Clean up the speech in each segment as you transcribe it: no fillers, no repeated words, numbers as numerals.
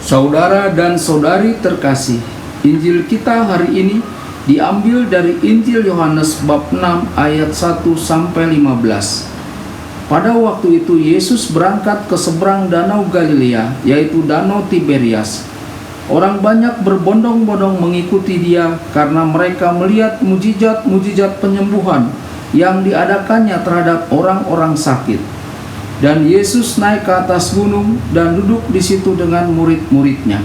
Saudara dan saudari terkasih, Injil kita hari ini diambil dari Injil Yohanes bab 6 ayat 1 sampai 15. Pada waktu itu Yesus berangkat ke seberang danau Galilea, yaitu danau Tiberias. Orang banyak berbondong-bondong mengikuti dia karena mereka melihat mujizat-mujizat penyembuhan yang diadakannya terhadap orang-orang sakit. Dan Yesus naik ke atas gunung dan duduk di situ dengan murid-muridnya.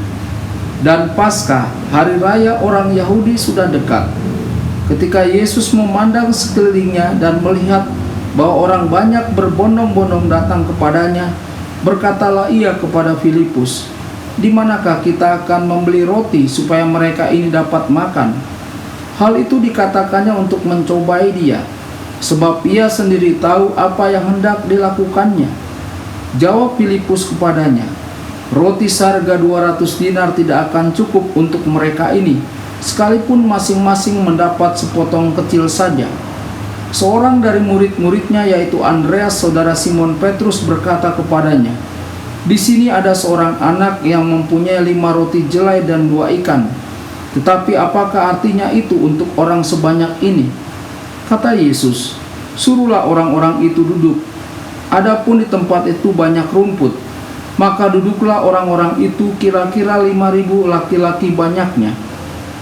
Dan Paskah, hari raya orang Yahudi, sudah dekat. Ketika Yesus memandang sekelilingnya dan melihat bahwa orang banyak berbondong-bondong datang kepadanya, berkatalah ia kepada Filipus, "Di manakah kita akan membeli roti supaya mereka ini dapat makan?" Hal itu dikatakannya untuk mencobai dia, sebab ia sendiri tahu apa yang hendak dilakukannya. Jawab Filipus kepadanya, "Roti seharga 200 dinar tidak akan cukup untuk mereka ini, sekalipun masing-masing mendapat sepotong kecil saja." Seorang dari murid-muridnya, yaitu Andreas saudara Simon Petrus, berkata kepadanya, "Di sini ada seorang anak yang mempunyai 5 roti jelai dan 2 ikan. Tetapi apakah artinya itu untuk orang sebanyak ini?" Kata Yesus, "Suruhlah orang-orang itu duduk." Adapun di tempat itu banyak rumput, maka duduklah orang-orang itu, kira-kira 5.000 laki-laki banyaknya.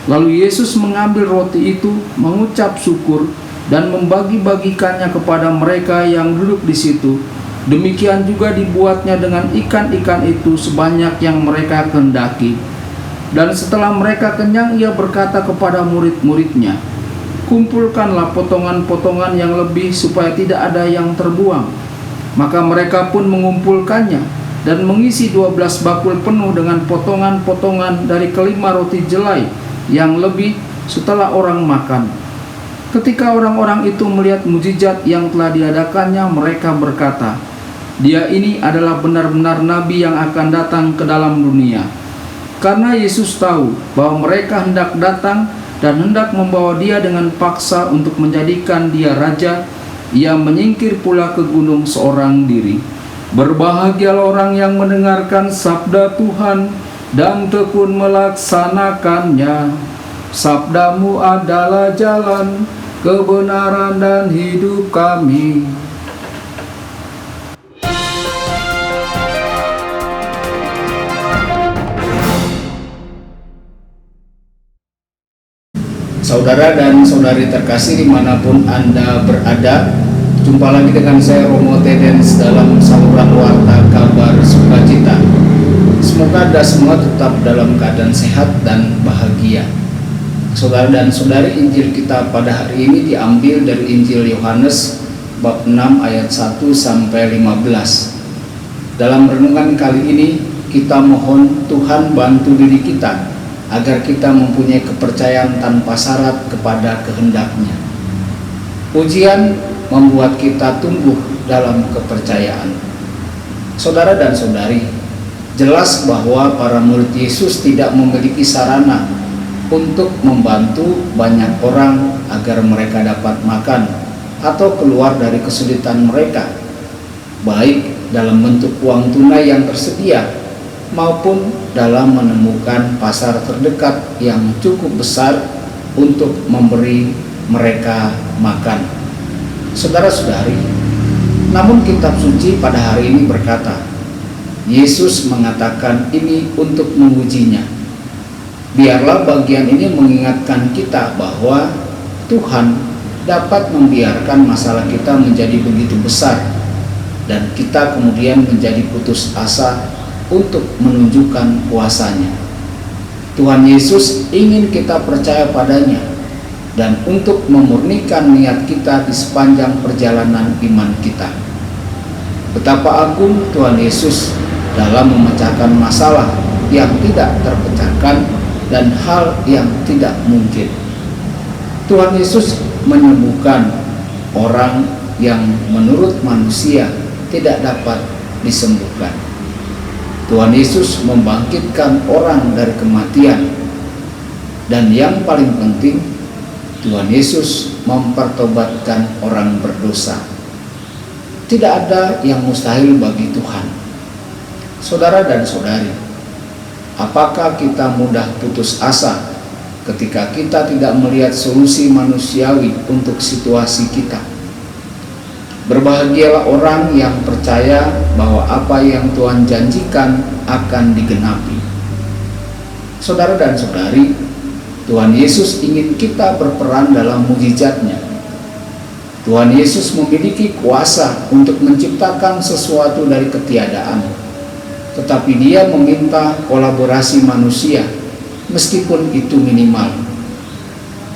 Lalu Yesus mengambil roti itu, mengucap syukur, dan membagi-bagikannya kepada mereka yang duduk di situ. Demikian juga dibuatnya dengan ikan-ikan itu sebanyak yang mereka kehendaki. Dan setelah mereka kenyang, ia berkata kepada murid-muridnya, "Kumpulkanlah potongan-potongan yang lebih supaya tidak ada yang terbuang." Maka mereka pun mengumpulkannya dan mengisi 12 bakul penuh dengan potongan-potongan dari kelima roti jelai yang lebih setelah orang makan. Ketika orang-orang itu melihat mujizat yang telah diadakannya, mereka berkata, "Dia ini adalah benar-benar nabi yang akan datang ke dalam dunia." Karena Yesus tahu bahwa mereka hendak datang dan hendak membawa dia dengan paksa untuk menjadikan dia raja, ia menyingkir pula ke gunung seorang diri. Berbahagialah orang yang mendengarkan sabda Tuhan dan tekun melaksanakannya. Sabdamu adalah jalan, kebenaran dan hidup kami. Saudara dan saudari terkasih dimanapun Anda berada, jumpa lagi dengan saya Romo Tedens dalam saluran Warta Kabar Sukacita. Semoga Anda semua tetap dalam keadaan sehat dan bahagia. Saudara dan saudari, Injil kita pada hari ini diambil dari Injil Yohanes bab 6 ayat 1 sampai 15. Dalam renungan kali ini kita mohon Tuhan bantu diri kita agar kita mempunyai kepercayaan tanpa syarat kepada kehendak-Nya. Ujian membuat kita tumbuh dalam kepercayaan. Saudara dan saudari, jelas bahwa para murid Yesus tidak memiliki sarana untuk membantu banyak orang agar mereka dapat makan atau keluar dari kesulitan mereka, baik dalam bentuk uang tunai yang tersedia maupun dalam menemukan pasar terdekat yang cukup besar untuk memberi mereka makan. Saudara-saudari, namun kitab suci pada hari ini berkata, Yesus mengatakan ini untuk mengujinya. Biarlah bagian ini mengingatkan kita bahwa Tuhan dapat membiarkan masalah kita menjadi begitu besar dan kita kemudian menjadi putus asa untuk menunjukkan kuasa-Nya. Tuhan Yesus ingin kita percaya padanya dan untuk memurnikan niat kita di sepanjang perjalanan iman kita. Betapa agung Tuhan Yesus dalam memecahkan masalah yang tidak terpecahkan dan hal yang tidak mungkin. Tuhan Yesus menyembuhkan orang yang menurut manusia tidak dapat disembuhkan. Tuhan Yesus membangkitkan orang dari kematian. Dan yang paling penting, Tuhan Yesus mempertobatkan orang berdosa. Tidak ada yang mustahil bagi Tuhan. Saudara dan saudari, Apakah kita mudah putus asa ketika kita tidak melihat solusi manusiawi untuk situasi kita? Berbahagialah orang yang percaya bahwa apa yang Tuhan janjikan akan digenapi. Saudara dan saudari, Tuhan Yesus ingin kita berperan dalam mukjizat-Nya. Tuhan Yesus memiliki kuasa untuk menciptakan sesuatu dari ketiadaan, tetapi Dia meminta kolaborasi manusia, meskipun itu minimal.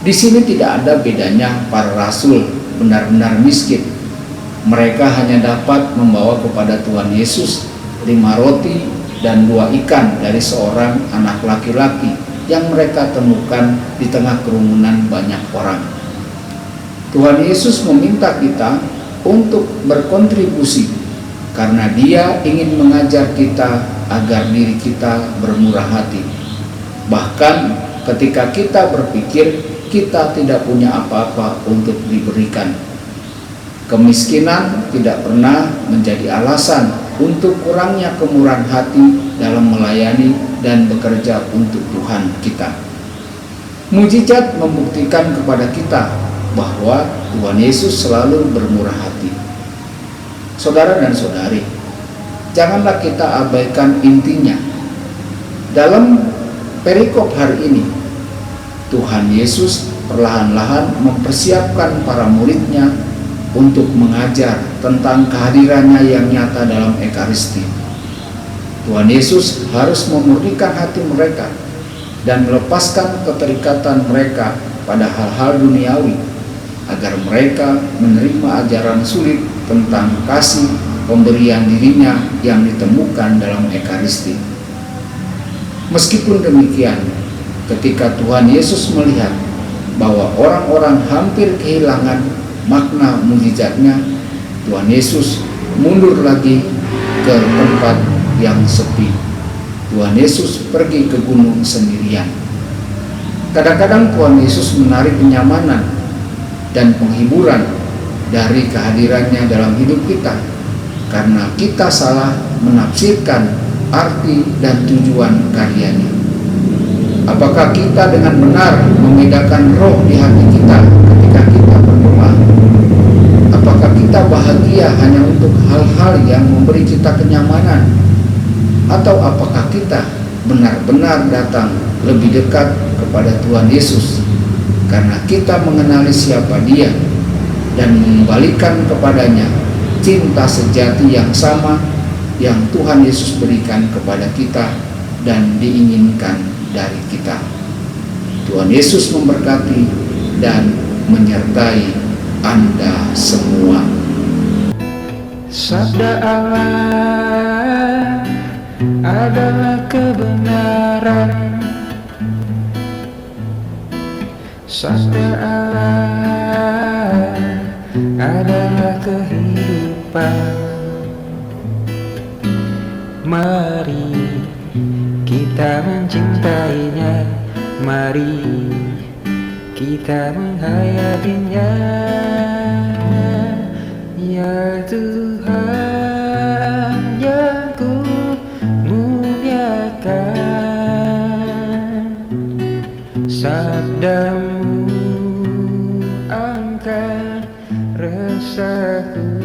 Di sini tidak ada bedanya para rasul benar-benar miskin. Mereka hanya dapat membawa kepada Tuhan Yesus 5 roti dan 2 ikan dari seorang anak laki-laki yang mereka temukan di tengah kerumunan banyak orang. Tuhan Yesus meminta kita untuk berkontribusi karena Dia ingin mengajar kita agar diri kita bermurah hati. Bahkan ketika kita berpikir kita tidak punya apa-apa untuk diberikan. Kemiskinan tidak pernah menjadi alasan untuk kurangnya kemurahan hati dalam melayani dan bekerja untuk Tuhan kita. Mukjizat membuktikan kepada kita bahwa Tuhan Yesus selalu bermurah hati. Saudara dan saudari, janganlah kita abaikan intinya. Dalam perikop hari ini, Tuhan Yesus perlahan-lahan mempersiapkan para murid-Nya untuk mengajar tentang kehadirannya yang nyata dalam Ekaristi. Tuhan Yesus harus memurnikan hati mereka dan melepaskan keterikatan mereka pada hal-hal duniawi, agar mereka menerima ajaran sulit tentang kasih pemberian dirinya yang ditemukan dalam Ekaristi. Meskipun demikian, ketika Tuhan Yesus melihat bahwa orang-orang hampir kehilangan makna mukjizat-Nya, Tuhan Yesus mundur lagi ke tempat yang sepi. Tuhan Yesus pergi ke gunung sendirian. Kadang-kadang Tuhan Yesus menarik kenyamanan dan penghiburan dari kehadirannya dalam hidup kita karena kita salah menafsirkan arti dan tujuan karyanya. Apakah kita dengan benar membedakan roh di hati kita ketika kita berdoa? Apakah kita bahagia hanya untuk hal-hal yang memberi kita kenyamanan? Atau apakah kita benar-benar datang lebih dekat kepada Tuhan Yesus karena kita mengenali siapa Dia dan mengembalikan kepadanya cinta sejati yang sama yang Tuhan Yesus berikan kepada kita dan diinginkan dari kita. Tuhan Yesus memberkati dan menyertai Anda semua. Sabda Allah adalah kebenaran. Sabda Allah adalah kehidupan. Mari kita mencintainya, mari kita menghayatinya. Ya Tuhan yang ku muliakan, sabdamu angkat resahku.